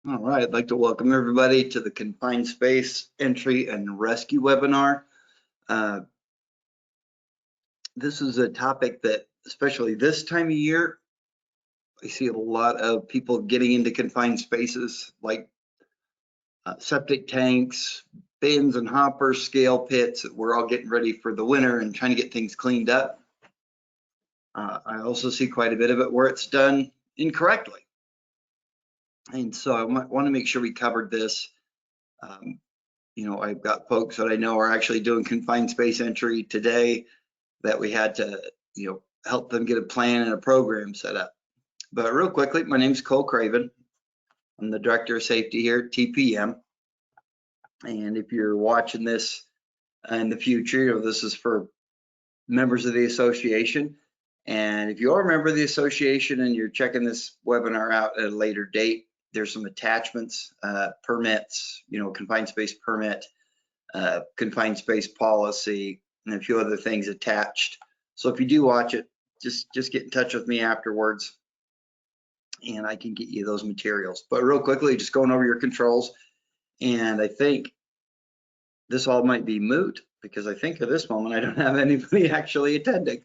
All right, I'd like to welcome everybody to the Confined Space Entry and Rescue webinar. Uh, this is a topic that, especially this time of year, I see a lot of people getting into confined spaces like septic tanks, bins and hoppers, scale pits. We're all getting ready for the winter and trying to get things cleaned up. I also see quite a bit of it where it's done incorrectly. And so I want to make sure we covered this. I've got folks that I know are actually doing confined space entry today that we had to, help them get a plan and a program set up. But real quickly, my name's Cole Craven. I'm the Director of Safety here at TPM. And if you're watching this in the future, this is for members of the association. And if you are a member of the association and you're checking this webinar out at a later date, there's some attachments, permits, confined space permit, confined space policy, and a few other things attached. So if you do watch it, just get in touch with me afterwards and I can get you those materials. But real quickly, just going over your controls. And I think this all might be moot because I think at this moment I don't have anybody actually attending.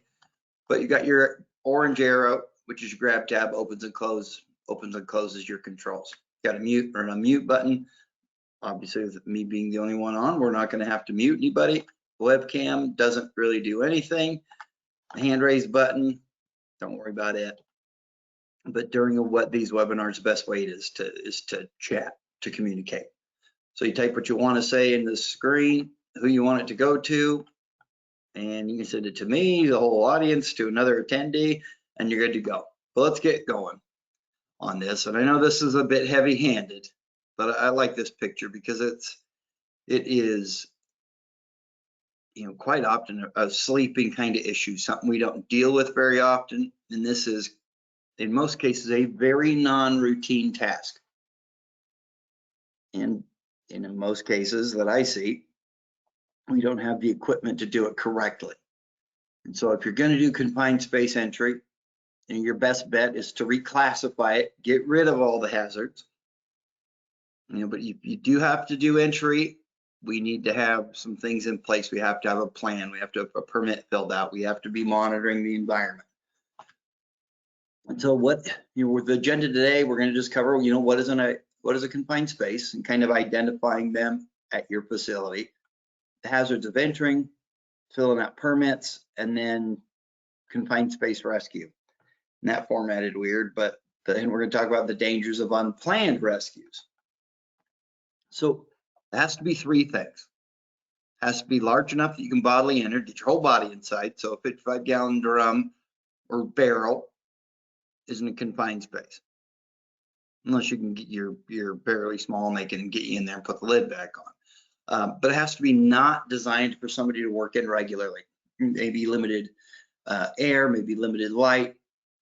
But you got your orange arrow, which is your grab tab, opens and closes your controls. You got a mute or an unmute button. Obviously, with me being the only one on, we're not going to have to mute anybody. Webcam doesn't really do anything. Hand raise button, don't worry about it. But during these webinars, the best way is to chat, to communicate. So you type what you want to say in the screen, who you want it to go to, and you can send it to me, the whole audience, to another attendee, and you're good to go. But let's get going on this. And I know this is a bit heavy-handed, but I like this picture because it is, quite often a sleeping kind of issue, something we don't deal with very often. And this is, in most cases, a very non-routine task. And in most cases that I see, we don't have the equipment to do it correctly. And so if you're going to do confined space entry, and your best bet is to reclassify it, get rid of all the hazards. But you do have to do entry. We need to have some things in place. We have to have a plan. We have to have a permit filled out. We have to be monitoring the environment. And so with the agenda today, we're going to just cover, what is a confined space and kind of identifying them at your facility, the hazards of entering, filling out permits, and then confined space rescue. And that formatted weird, but then we're going to talk about the dangers of unplanned rescues. So it has to be three things. It has to be large enough that you can bodily enter, get your whole body inside. So a 55-gallon drum or barrel isn't a confined space. Unless you can get your fairly small and they can get you in there and put the lid back on. But it has to be not designed for somebody to work in regularly. Maybe limited air, maybe limited light.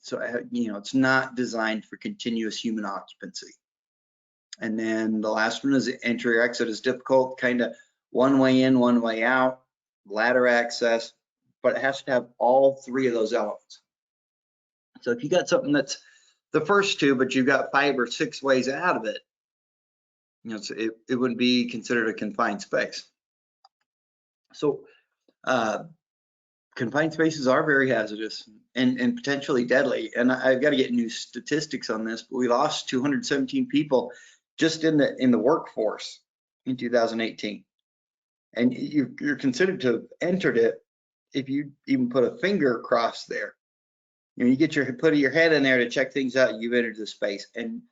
So, it's not designed for continuous human occupancy. And then the last one is entry or exit is difficult, kind of one way in, one way out, ladder access, but it has to have all three of those elements. So if you got something that's the first two, but you've got 5 or 6 ways out of it, it wouldn't be considered a confined space. So confined spaces are very hazardous and potentially deadly. And I've got to get new statistics on this, but we lost 217 people just in the workforce in 2018. And you're considered to have entered it if you even put a finger across there. You put your head in there to check things out, you've entered the space. And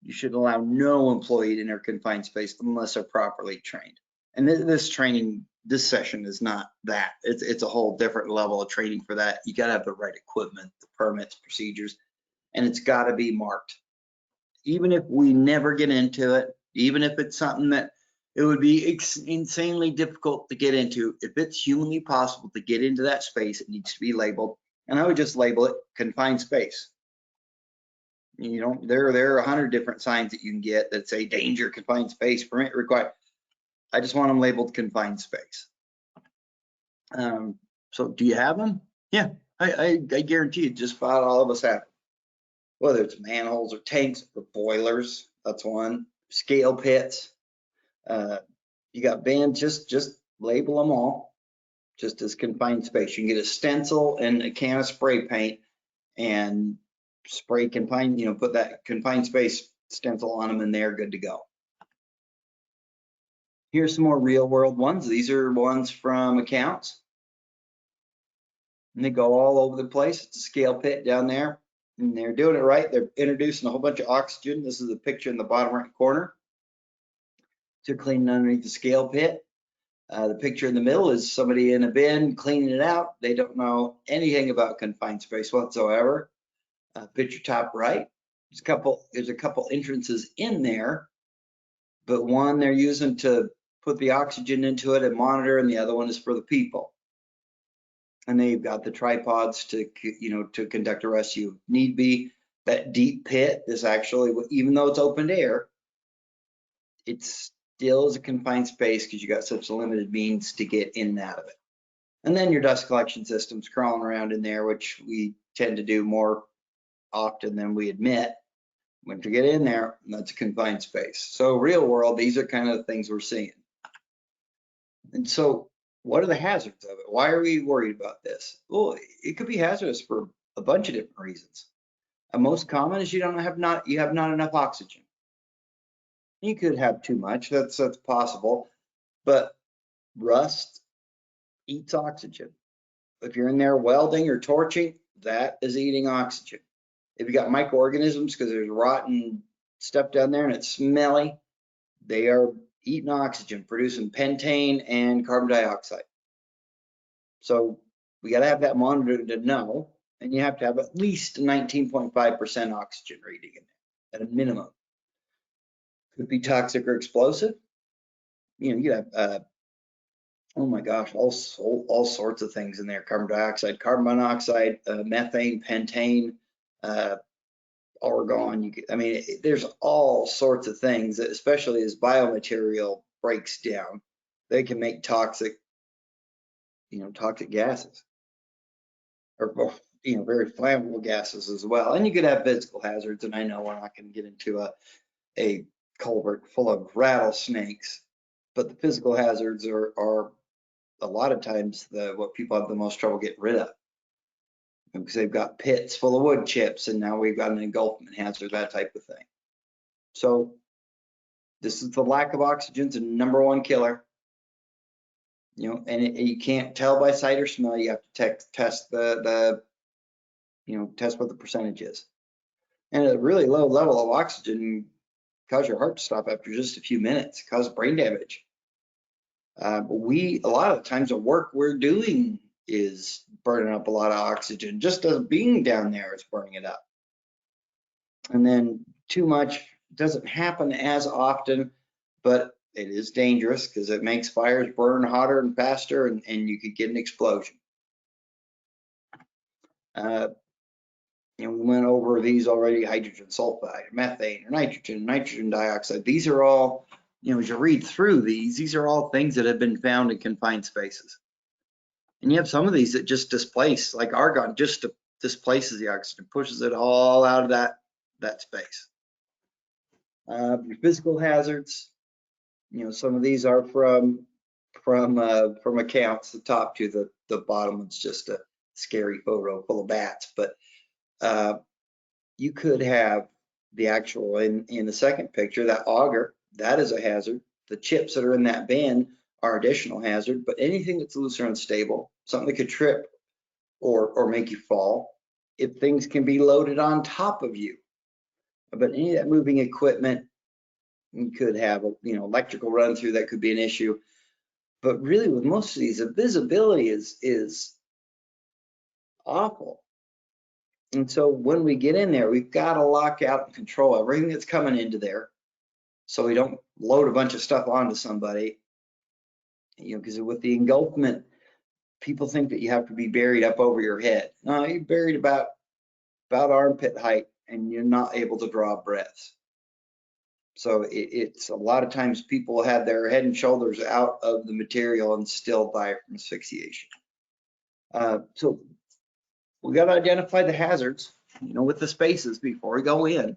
you should allow no employee to enter confined space unless they're properly trained. And this session is not that. It's a whole different level of training for that. You got to have the right equipment, the permits, procedures, and it's got to be marked. Even if we never get into it, even if it's something that it would be insanely difficult to get into, if it's humanly possible to get into that space, it needs to be labeled. And I would just label it confined space. There are 100 different signs that you can get that say danger, confined space, permit required. I just want them labeled confined space. So do you have them? Yeah, I guarantee you just about all of us have them. whether it's manholes or tanks or boilers, that's one. Scale pits. You got bins, just label them all, just as confined space. You can get a stencil and a can of spray paint and spray confined, put that confined space stencil on them and they're good to go. Here's some more real world ones. These are ones from accounts. And they go all over the place. It's a scale pit down there. And they're doing it right. They're introducing a whole bunch of oxygen. This is a picture in the bottom right corner. They're cleaning underneath the scale pit. The picture in the middle is somebody in a bin cleaning it out. They don't know anything about confined space whatsoever. Picture top right. There's a couple entrances in there, but one they're using to put the oxygen into it and monitor, and the other one is for the people. And they've got the tripods to conduct a rescue. Need be, that deep pit is actually, even though it's open air, it still is a confined space because you got such limited means to get in and out of it. And then your dust collection systems crawling around in there, which we tend to do more often than we admit. Once you get in there, that's a confined space. So real world, these are kind of the things we're seeing. And so what are the hazards of it? Why are we worried about this? Well, it could be hazardous for a bunch of different reasons. Most common is you have not enough oxygen. You could have too much, that's possible, but rust eats oxygen. If you're in there welding or torching, that is eating oxygen. If you got microorganisms because there's rotten stuff down there and it's smelly, they are eating oxygen, producing pentane and carbon dioxide. So we got to have that monitored to know, and you have to have at least 19.5% oxygen reading in there at a minimum. Could be toxic or explosive. You have oh my gosh, all sorts of things in there: carbon dioxide, carbon monoxide, methane, pentane, argon. There's all sorts of things that, especially as biomaterial breaks down, they can make toxic gases, or very flammable gases as well. And you could have physical hazards. And I know we're not going to get into a culvert full of rattlesnakes, but the physical hazards are a lot of times what people have the most trouble getting rid of, because they've got pits full of wood chips, and now we've got an engulfment hazard, that type of thing. So this is the lack of oxygen's the number one killer. And you can't tell by sight or smell. You have to test test what the percentage is. And a really low level of oxygen cause your heart to stop after just a few minutes, cause brain damage. A lot of the times the work we're doing is burning up a lot of oxygen. Just as being down there is burning it up. And then too much doesn't happen as often, but it is dangerous because it makes fires burn hotter and faster, and you could get an explosion. We went over these already: hydrogen sulfide, methane, or nitrogen dioxide. These are all, as you read through these are all things that have been found in confined spaces. And you have some of these that just displace, like argon, just displaces the oxygen, pushes it all out of that space. Your physical hazards, some of these are from accounts. The top to the bottom one's just a scary photo full of bats, but you could have the actual, in the second picture, that auger, that is a hazard. The chips that are in that bin are additional hazard, but anything that's loose or unstable, something that could trip or make you fall, if things can be loaded on top of you. But any of that moving equipment, you could have electrical run through, that could be an issue. But really with most of these, the visibility is awful. And so when we get in there, we've got to lock out and control everything that's coming into there, so we don't load a bunch of stuff onto somebody. Because with the engulfment, people think that you have to be buried up over your head. No, you're buried about armpit height, and you're not able to draw breaths. So it's a lot of times people have their head and shoulders out of the material and still die from asphyxiation. So we got to identify the hazards. with the spaces before we go in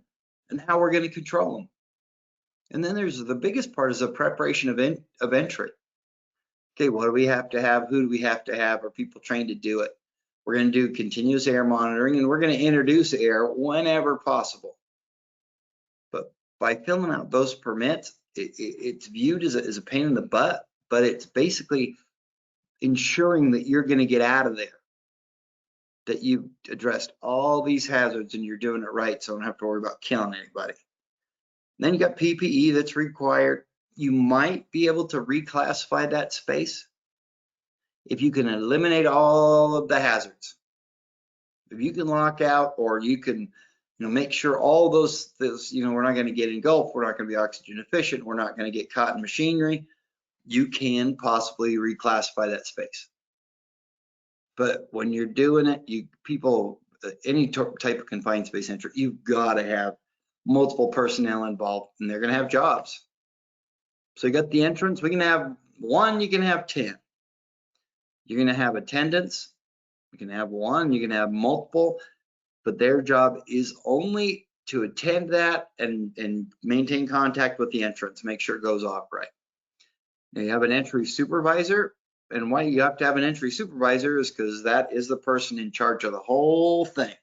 and how we're going to control them. And then there's the biggest part is the preparation of entry. Okay, what do we have to have? Who do we have to have? Are people trained to do it? We're going to do continuous air monitoring, and we're going to introduce air whenever possible. But by filling out those permits, it's viewed as a pain in the butt, but it's basically ensuring that you're going to get out of there, that you've addressed all these hazards and you're doing it right, so I don't have to worry about killing anybody. And then you got PPE that's required. You might be able to reclassify that space if you can eliminate all of the hazards. If you can lock out, or you can make sure all those, we're not going to get engulfed, we're not going to be oxygen efficient, we're not going to get caught in machinery, you can possibly reclassify that space. But when you're doing it, any type of confined space entry, you've got to have multiple personnel involved, and they're going to have jobs. So you got the entrance, we can have one, you can have 10. You're going to have attendants, you can have one, you can have multiple, but their job is only to attend that and maintain contact with the entrance, make sure it goes off right. Now you have an entry supervisor, and why you have to have an entry supervisor is because that is the person in charge of the whole thing.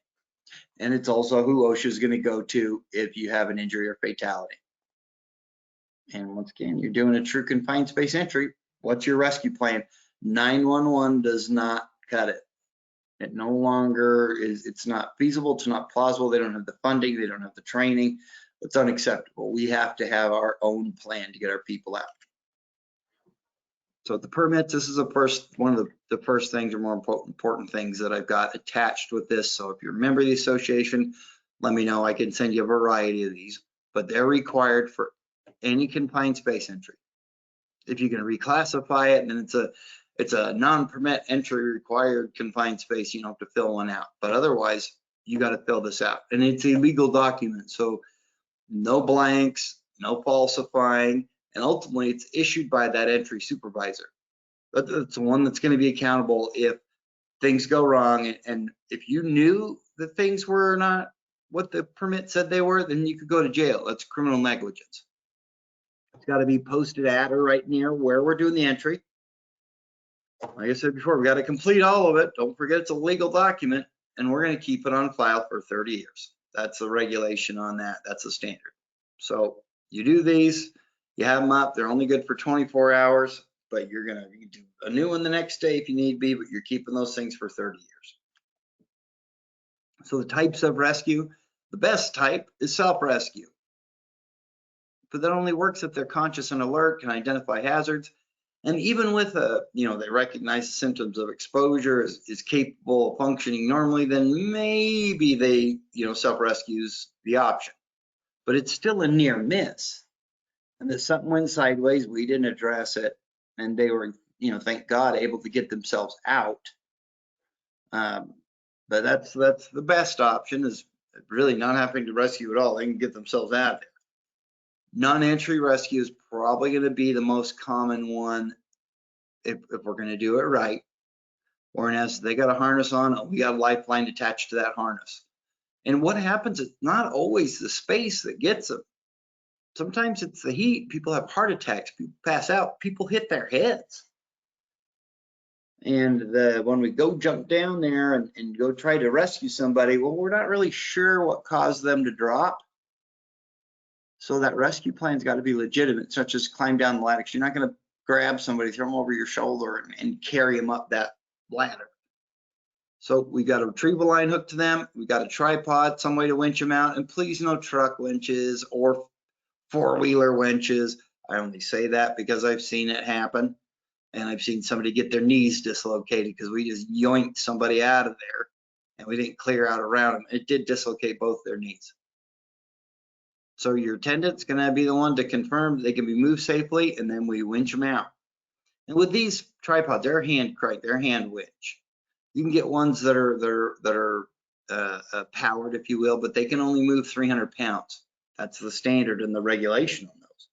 And it's also who OSHA is going to go to if you have an injury or fatality. And once again, you're doing a true confined space entry. What's your rescue plan? 911 does not cut it. It no longer is, it's not feasible, it's not plausible. They don't have the funding, they don't have the training. It's unacceptable. We have to have our own plan to get our people out. So the permits, this is one of the first things or more important things that I've got attached with this. So if you're a member of the association, let me know. I can send you a variety of these, but they're required for any confined space entry. If you can reclassify it, then it's a non-permit entry required confined space. You don't have to fill one out, but otherwise you got to fill this out, and it's a legal document. So no blanks, no falsifying, and ultimately it's issued by that entry supervisor. But it's the one that's going to be accountable if things go wrong. And if you knew that things were not what the permit said they were, then you could go to jail. That's criminal negligence. It's got to be posted at or right near where we're doing the entry. Like I said before, we got to complete all of it. Don't forget it's a legal document, and we're going to keep it on file for 30 years. That's the regulation on that. That's the standard. So you do these, you have them up. They're only good for 24 hours, but you can do a new one the next day if you need be, but you're keeping those things for 30 years. So the types of rescue, the best type is self-rescue. But that only works if they're conscious and alert, can identify hazards. And even with they recognize the symptoms of exposure, is capable of functioning normally, then maybe they, self-rescue's the option. But it's still a near miss. And if something went sideways, we didn't address it, and they were, thank God, able to get themselves out. But that's the best option, is really not having to rescue at all. They can get themselves out of there. Non-entry rescue is probably going to be the most common one if we're going to do it right. Whereas they got a harness on, we got a lifeline attached to that harness. And what happens is not always the space that gets them. Sometimes it's the heat. People have heart attacks, people pass out, people hit their heads. And when we go jump down there and go try to rescue somebody, well, we're not really sure what caused them to drop. So that rescue plan's got to be legitimate, such as climb down the ladder. You're not going to grab somebody, throw them over your shoulder, and carry them up that ladder. So we got a retrieval line hooked to them. We got a tripod, some way to winch them out, and please no truck winches or four-wheeler winches. I only say that because I've seen it happen, and I've seen somebody get their knees dislocated because we just yoinked somebody out of there and we didn't clear out around them. It did dislocate both their knees. So your attendant's going to be the one to confirm they can be moved safely, and then we winch them out. And with these tripods, they're hand crank, they're hand winch. You can get ones that are powered, if you will, but they can only move 300 pounds. That's the standard and the regulation on those.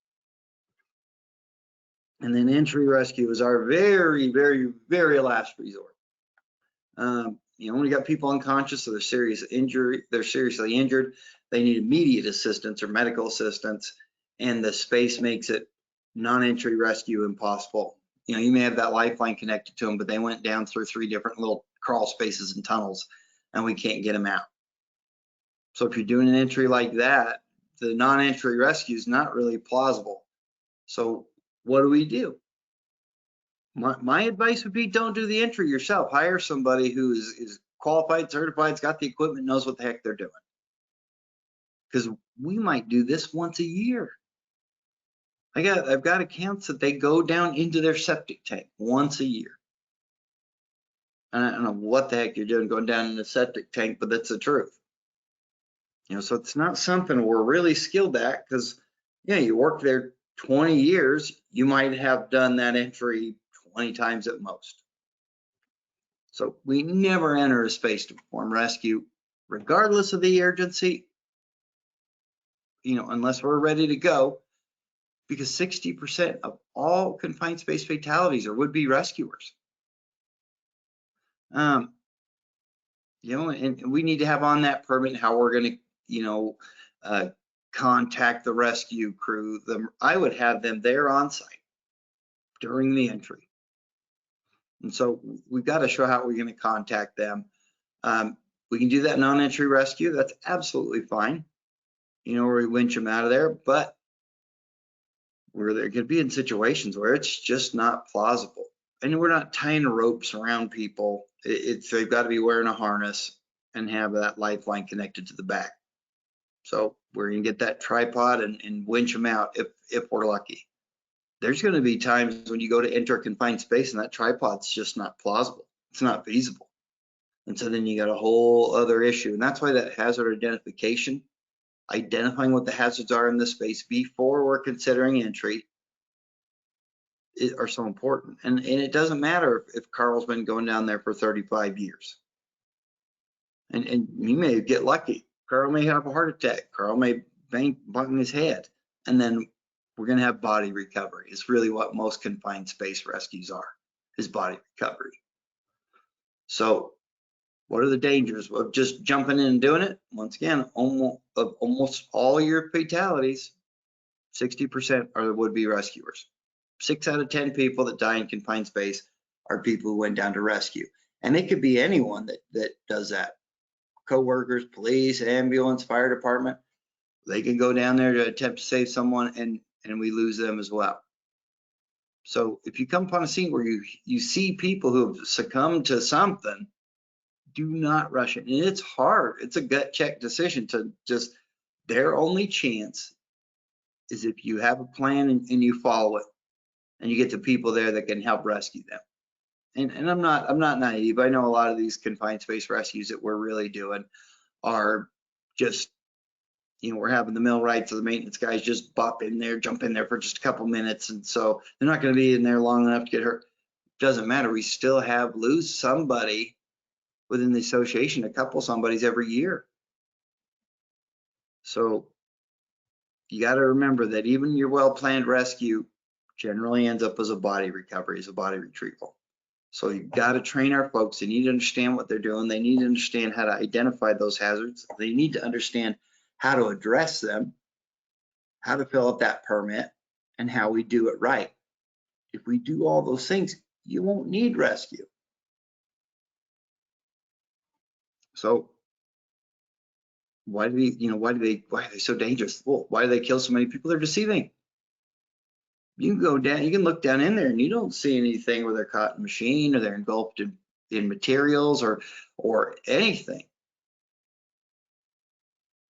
And then entry rescue is our very, very, very last resort. You know, when you got people unconscious or they're seriously injured, they need immediate assistance or medical assistance, and the space makes it non-entry rescue impossible. You know, you may have that lifeline connected to them, but they went down through 3 different little crawl spaces and tunnels, and we can't get them out. So if you're doing an entry like that, the non-entry rescue is not really plausible. So what do? My advice would be, don't do the entry yourself. Hire somebody who is qualified, certified, has got the equipment, knows what the heck they're doing. Because we might do this once a year. I've got accounts that they go down into their septic tank once a year. And I don't know what the heck you're doing going down in the septic tank, but that's the truth. You know, so it's not something we're really skilled at, because, you know, you work there 20 years, you might have done that entry 20 times at most. So we never enter a space to perform rescue, regardless of the urgency, you know, unless we're ready to go, because 60% of all confined space fatalities are would-be rescuers. You know, and we need to have on that permit how we're going to, you know, contact the rescue crew. I would have them there on site during the entry. And so we've got to show how we're going to contact them. We can do that non-entry rescue. That's absolutely fine. You know, where we winch them out of there, but where there could be in situations where it's just not plausible. And we're not tying ropes around people. They've got to be wearing a harness and have that lifeline connected to the back. So we're going to get that tripod and winch them out if we're lucky. There's going to be times when you go to enter a confined space and that tripod's just not plausible. It's not feasible. And so then you got a whole other issue. And that's why that hazard identification, identifying what the hazards are in the space before we're considering entry, are so important. And it doesn't matter if Carl's been going down there for 35 years. And you may get lucky. Carl may have a heart attack. Carl may bang his head. And then we're going to have body recovery. It's really what most confined space rescues are, is body recovery. So what are the dangers of just jumping in and doing it? Once again, almost all your fatalities, 60% are the would-be rescuers. 6 out of 10 people that die in confined space are people who went down to rescue. And it could be anyone that does that. Co-workers, police, ambulance, fire department. They can go down there to attempt to save someone, and we lose them as well. So if you come upon a scene where you see people who have succumbed to something, do not rush it. And it's hard. It's a gut check decision to just, their only chance is if you have a plan and you follow it, and you get the people there that can help rescue them. And I'm not naive. I know a lot of these confined space rescues that we're really doing are just, you know, we're having the millwrights or the maintenance guys just bop in there, jump in there for just a couple minutes. And so they're not going to be in there long enough to get hurt. Doesn't matter. We still lose somebody within the association, a couple somebodies every year. So you got to remember that even your well-planned rescue generally ends up as a body recovery, as a body retrieval. So you've got to train our folks. They need to understand what they're doing. They need to understand how to identify those hazards. They need to understand how to address them, how to fill out that permit, and how we do it right. If we do all those things, you won't need rescue. So why are they so dangerous? Well, why do they kill so many people? They're deceiving. You can go down, you can look down in there and you don't see anything where they're caught in machine or they're engulfed in materials or anything.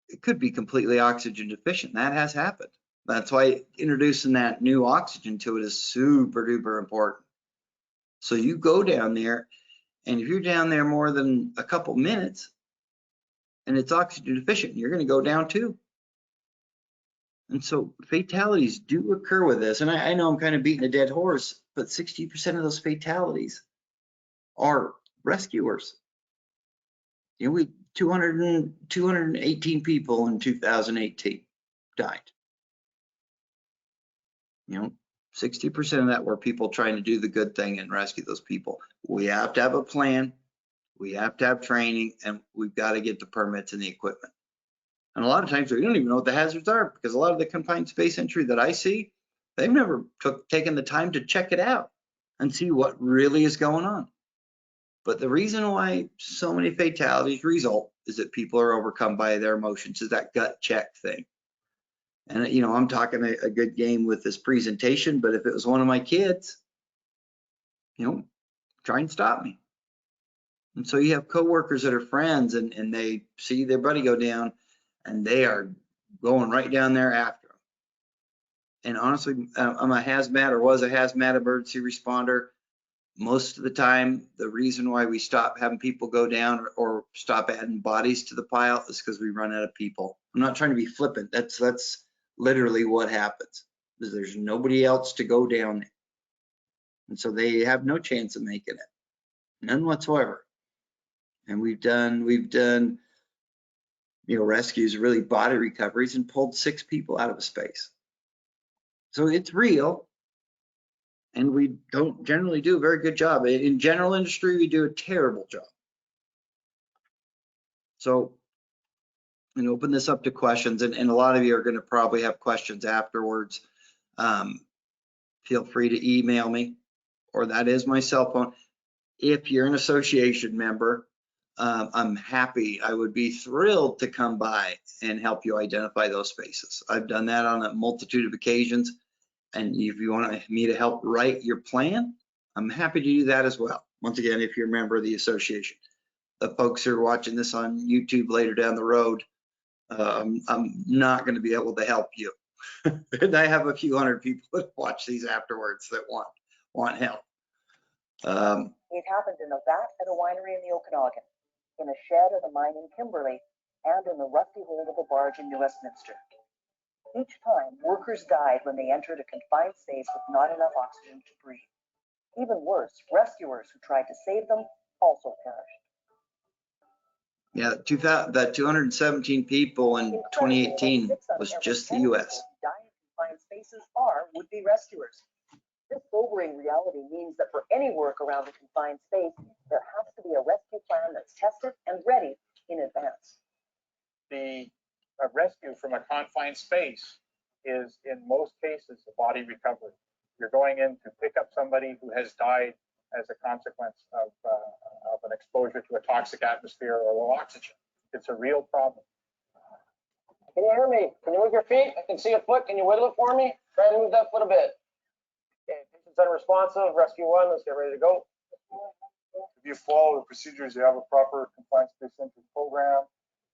It could be completely oxygen deficient. That has happened. That's why introducing that new oxygen to it is super duper important. So you go down there, and if you're down there more than a couple minutes and it's oxygen deficient, you're going to go down too. And so fatalities do occur with this. And I know I'm kind of beating a dead horse, but 60% of those fatalities are rescuers. You know, 218 people in 2018 died. You know, 60% of that were people trying to do the good thing and rescue those people. We have to have a plan. We have to have training, and we've got to get the permits and the equipment. And a lot of times we don't even know what the hazards are, because a lot of the confined space entry that I see, they've never taken the time to check it out and see what really is going on. But the reason why so many fatalities result is that people are overcome by their emotions, is that gut check thing. And, you know, I'm talking a good game with this presentation, but if it was one of my kids, you know, try and stop me. And so you have coworkers that are friends, and they see their buddy go down, and they are going right down there after him. And honestly, I'm a hazmat, or was a hazmat emergency responder. Most of the time, the reason why we stop having people go down or stop adding bodies to the pile is because we run out of people. I'm not trying to be flippant. That's literally what happens, is there's nobody else to go down there. And so they have no chance of making it, none whatsoever. And we've done, you know, rescues, really body recoveries, and pulled 6 people out of a space. So it's real. And we don't generally do a very good job. In general industry, we do a terrible job. So, and open this up to questions, and a lot of you are going to probably have questions afterwards. Feel free to email me, or that is my cell phone. If you're an association member, I'm happy. I would be thrilled to come by and help you identify those spaces. I've done that on a multitude of occasions. And if you want me to help write your plan, I'm happy to do that as well. Once again, if you're a member of the association. The folks who are watching this on YouTube later down the road, I'm not going to be able to help you. And I have a few hundred people that watch these afterwards that want help. It happened in a vat at a winery in the Okanagan, in a shed at a mine in Kimberley, and in the rusty hold of a barge in New Westminster. Each time, workers died when they entered a confined space with not enough oxygen to breathe. Even worse, rescuers who tried to save them also perished. Yeah, that 217 people in 2018 was just the U.S. Who die in confined spaces are would-be rescuers. This sobering reality means that for any work around a confined space, there has to be a rescue plan that's tested and ready in advance. The rescue from a confined space is, in most cases, a body recovery. You're going in to pick up somebody who has died as a consequence of an exposure to a toxic atmosphere or low oxygen. It's a real problem. Can you hear me? Can you move your feet? I can see a foot. Can you wiggle it for me? Try to move that foot a bit. Okay, patient's unresponsive. Rescue 1, let's get ready to go. If you follow the procedures, you have a proper confined space entry program.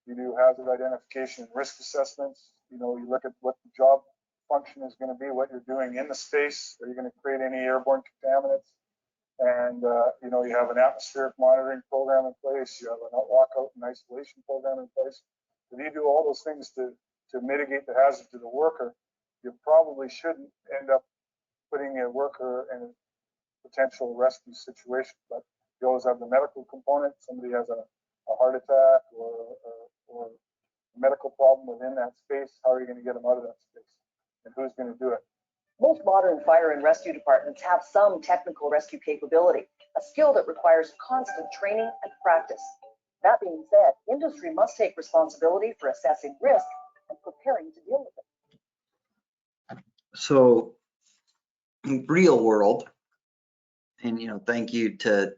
You do hazard identification and risk assessments. You know, you look at what the job function is going to be, what you're doing in the space. Are you going to create any airborne contaminants? And, you know, you have an atmospheric monitoring program in place. You have a lockout and isolation program in place. If you do all those things to mitigate the hazard to the worker, you probably shouldn't end up putting a worker in a potential rescue situation. But you always have the medical component. Somebody has a heart attack or a medical problem within that space. How are you going to get them out of that space? And who's going to do it? Most modern fire and rescue departments have some technical rescue capability, a skill that requires constant training and practice. That being said, industry must take responsibility for assessing risk and preparing to deal with it. So, in real world, and you know, thank you to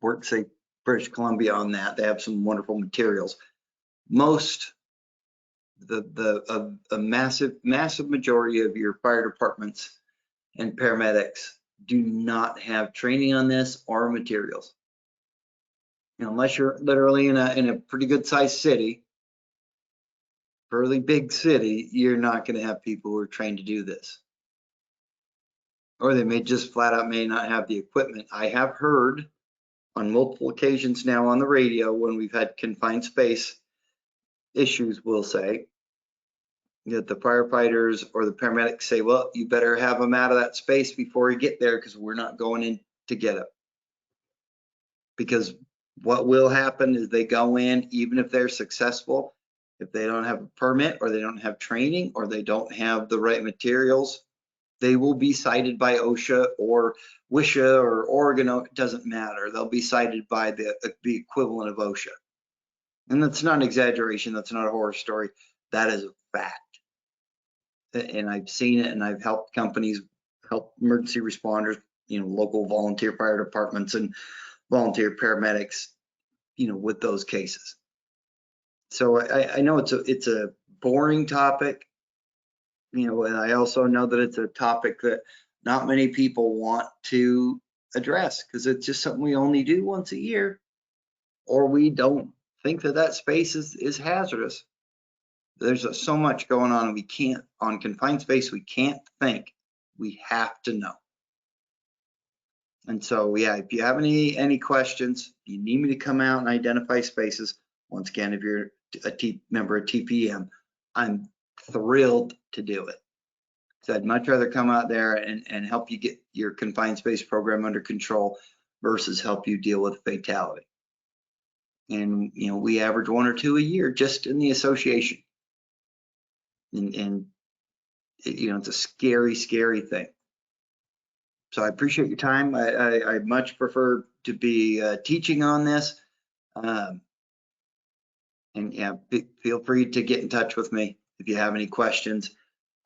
WorkSafe British Columbia on that. They have some wonderful materials. A massive majority of your fire departments and paramedics do not have training on this or materials. You know, unless you're literally in a pretty good sized city, fairly big city, you're not going to have people who are trained to do this. Or they may just flat out may not have the equipment. I have heard on multiple occasions now on the radio when we've had confined space issues, we'll say, that the firefighters or the paramedics say, well, you better have them out of that space before you get there because we're not going in to get them. Because what will happen is they go in, even if they're successful, if they don't have a permit or they don't have training or they don't have the right materials, they will be cited by OSHA or WSHA or Oregon. It doesn't matter. They'll be cited by the equivalent of OSHA. And that's not an exaggeration. That's not a horror story. That is a fact. And I've seen it, and I've helped companies, help emergency responders, local volunteer fire departments and volunteer paramedics, with those cases. So I know it's a boring topic, and I also know that it's a topic that not many people want to address because it's just something we only do once a year, or we don't think that space is hazardous. There's so much going on. We can't, on confined space, we can't think. We have to know. And so, yeah, if you have any questions, you need me to come out and identify spaces. Once again, if you're a member of TPM, I'm thrilled to do it. So I'd much rather come out there and help you get your confined space program under control versus help you deal with fatality. And, we average 1 or 2 a year just in the association. And it's a scary, scary thing. So I appreciate your time. I much prefer to be teaching on this. And yeah, feel free to get in touch with me if you have any questions.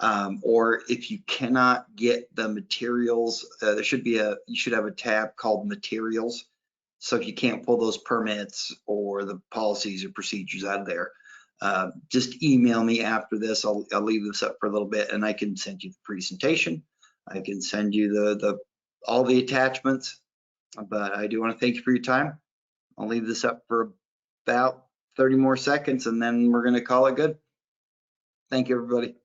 Or if you cannot get the materials, you should have a tab called materials. So if you can't pull those permits or the policies or procedures out of there, just email me after this. I'll leave this up for a little bit and I can send you the presentation. I can send you all the attachments, but I do want to thank you for your time. I'll leave this up for about 30 more seconds and then we're going to call it good. Thank you, everybody.